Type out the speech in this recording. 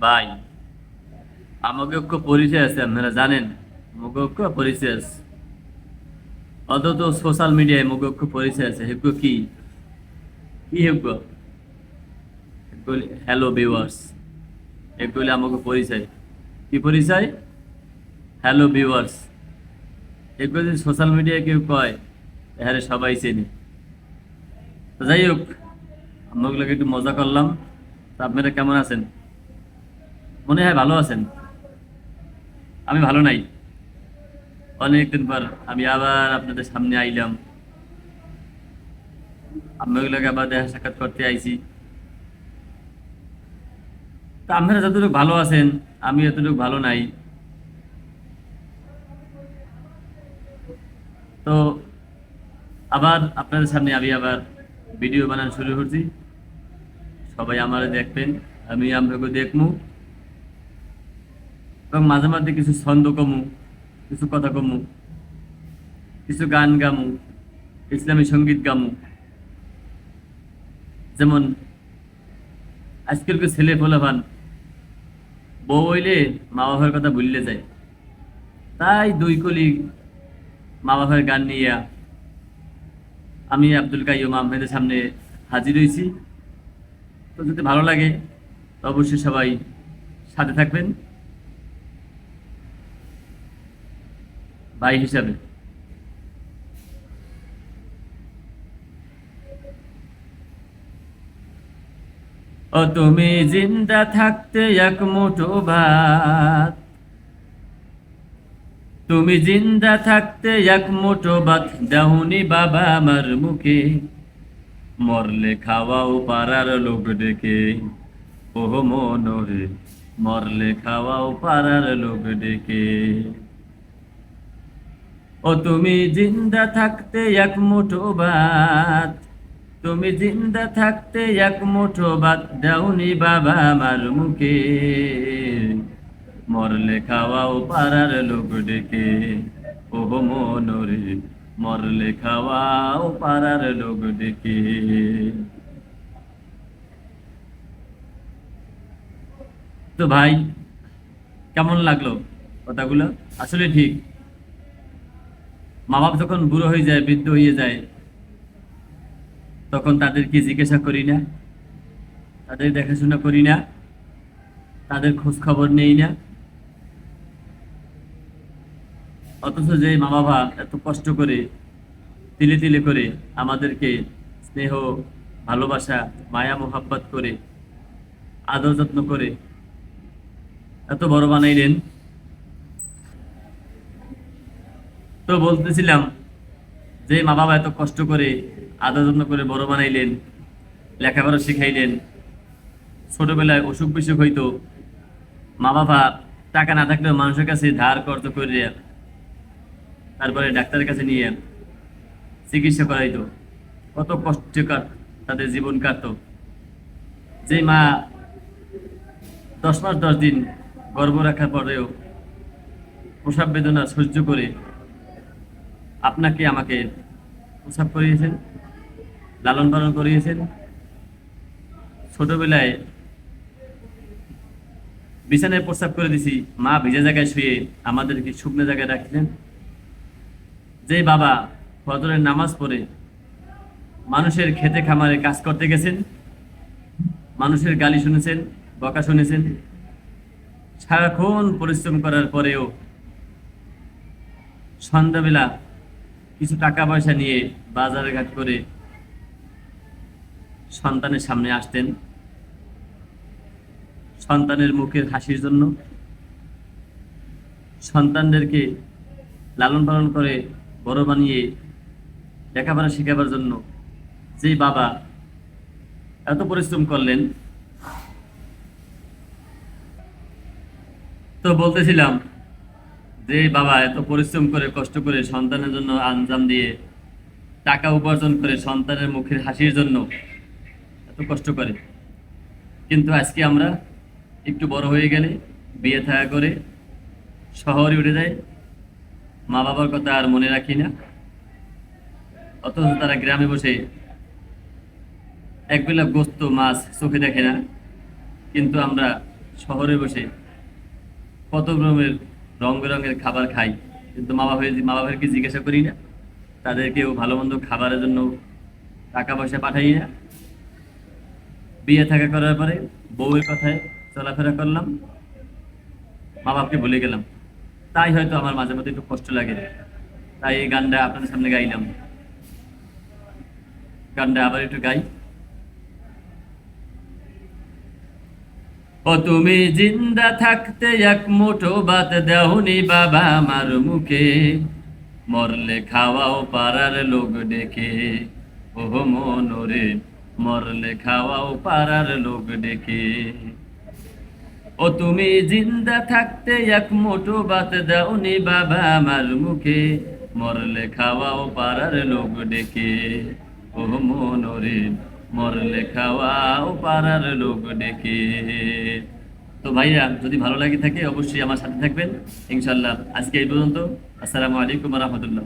ভাই, আমাকে পরিচয় আছে, আপনারা জানেন। আমাকে পরিচয় আছে, অন্তত সোশ্যাল মিডিয়ায় আমাকে পরিচয় আছে। হেগো কি কি হেগো হ্যালো ভিউয়ার্স, এগুলি আমাকে পরিচয়। কি পরিচয়? Hello viewers. এগুলো যদি সোশ্যাল মিডিয়ায় কেউ কয়, হ্যাঁ সবাই চেনে। তো যাই হোক, আমাগুলোকে একটু মজা করলাম। তা আপনারা কেমন আছেন? মনে হয় ভালো আছেন। আমি ভালো নাই। অনেকদিন পর আমি আবার আপনাদের সামনে আইলাম। আপনাগুলোকে আবার দেখা সাক্ষাৎ করতে আইছি। তা আপনারা যতটুকু ভালো আছেন, আমি এতটুকু ভালো নাই। তো আবার আপনাদের সামনে আমি আবার ভিডিও বানানো শুরু করছি। সবাই আমার দেখবেন, আমি আপনাকে দেখমু, এবং মাঝে মাঝে কিছু ছন্দ কমু, কিছু কথা কমু, কিছু গান গামু, ইসলামী সঙ্গীত গামু। যেমন আজকাল ছেলে পোলাপান বউ হইলে মা বাবার কথা ভুললে যায়। তাই দুই কলি মা বাবার গান নিয়ে আমি আব্দুল কাইয়ুম আহমেদের সামনে হাজির হয়েছি। তো যদি ভালো লাগে তো অবশ্যই সবাই সাথে থাকবেন ভাই হিসাবে। ও তুমি জিন্দা থাকতে এক মুঠো ভাত, তুমি জিন্দা থাকতে এক মুঠো ভাত দাহুনি বাবা আমার মুখে, মরলে খাওয়াও পাড়ার লোক ডেকে। ওহ মনোরে, মরলে খাওয়াও পাড়ার লোক ডেকে। ও তুমি জিন্দা থাকতে এক মুঠো ভাত, তুমি জিন্দা থাকতে এক মুঠো ভাত দাউনি বাবা আমার মুখে, মরলে খাওয়াও পাড়ার লোক ডেকে। ওহ মনোরে, মরলে খাওয়াও পাড়ার লোক ডেকে। তো ভাই, কেমন লাগলো কথাগুলো? আসলে ঠিক। মা বাপ যখন বুড়ো হয়ে যায়, বৃদ্ধ হয়ে যায়, তখন তাদেরকে জিজ্ঞাসা করি না, তাদের দেখাশোনা করি না, তাদের খোঁজ খবর নেই না। অথচ যে মা বাবা এত কষ্ট করে, তিলে তিলে করে আমাদেরকে স্নেহ, ভালোবাসা, মায়া মোহাব্বত করে, আদর যত্ন করে এত বড় বানাইলেন। তো বলতেছিলাম, যে মা বাবা এত কষ্ট করে আদর যত্ন করে বড় বানাইলেন, লেখাপড়া শিখাইলেন, ছোটবেলায় অসুখ বিসুখ হইতো, মা বাবা টাকা না থাকলেও মানুষের কাছে ধার কর্জ করে তারপরে ডাক্তারের কাছে নিয়ে চিকিৎসা করাইতো। কত কষ্টকর তাদের জীবন কাটতো। যে মা 10 মাস 10 দিন গর্ভ রাখার পরেও প্রসব বেদনা সহ্য করে আপনাকে আমাকে প্রসব করিয়েছেন, লালন পালন করিয়েছেন। ছোটবেলায় বিছানায় প্রস্রাব করে দিছি, মা ভিজে জায়গায় শুয়ে আমাদেরকে শুকনো জায়গায় রাখলেন। যে বাবা ফজরের নামাজ পড়ে মানুষের খেতে খামারে কাজ করতে গেছেন, মানুষের গালি শুনেছেন, বকা শুনেছেন, সারাক্ষণ পরিশ্রম করার পরেও সন্ধ্যাবেলা কিছু টাকা পয়সা নিয়ে বাজারে ঘাট করে সন্তানের সামনে আসতেন, সন্তানের মুখের হাসির জন্য, সন্তানদেরকে লালন পালন করে বড় বানিয়ে লেখাপড়া শেখাবার জন্য যে বাবা এত পরিশ্রম করলেন। তো বলতেছিলাম, যে বাবা এত পরিশ্রম করে কষ্ট করে সন্তানের জন্য আঞ্জাম দিয়ে টাকা উপার্জন করে সন্তানের মুখের হাসির জন্য এত কষ্ট করে, কিন্তু আজকে আমরা একটু বড় হয়ে গেলে বিয়ে থাকা করে শহরে উঠে যাই, মা বাবার কথা আর মনে রাখি না। অথচ তারা গ্রামে বসে একবেলা গোস্ত মাছ চোখে দেখে না, কিন্তু আমরা শহরে বসে কত রকমের রং বেরঙের খাবার খাই, কিন্তু মা বাবাকে জিজ্ঞাসা করি না, তাদেরকেও ভালো মন্দ খাবারের জন্য টাকা পয়সা পাঠাই না। বিয়ে থাকা করার পরে বউয়ের কথায় চলাফেরা করলাম, মা বাপকে ভুলে গেলাম। তাই হয়তো আমার মাঝে মধ্যে একটু কষ্ট লাগে। তাই এই গানটা আপনাদের সামনে গাইলাম। গানটা আবার একটু গাই। ও তুমি জিন্দা থাকতে এক মুঠো ভাত দেওনি বাবা আমার মুখে, মরলে খাওয়াও পাড়ার লোক ডেকে। ও মনোরে, মরলে খাওয়াও পাড়ার লোক ডেকে। ও তুমি জিন্দা থাকতে এক মুঠো ভাত দাওনি বাবা আমার মুখে, মরলে খাওয়াও পাড়ার লোক ডেকে। ও মনোরে, মরলে খাওয়াও পাড়ার লোক ডেকে। তো ভাইয়া, যদি ভালো লাগে থাকে অবশ্যই আমার সাথে থাকবেন ইনশাল্লাহ। আজকে এই পর্যন্ত। আসসালামু আলাইকুম রহমতুল্লাহ।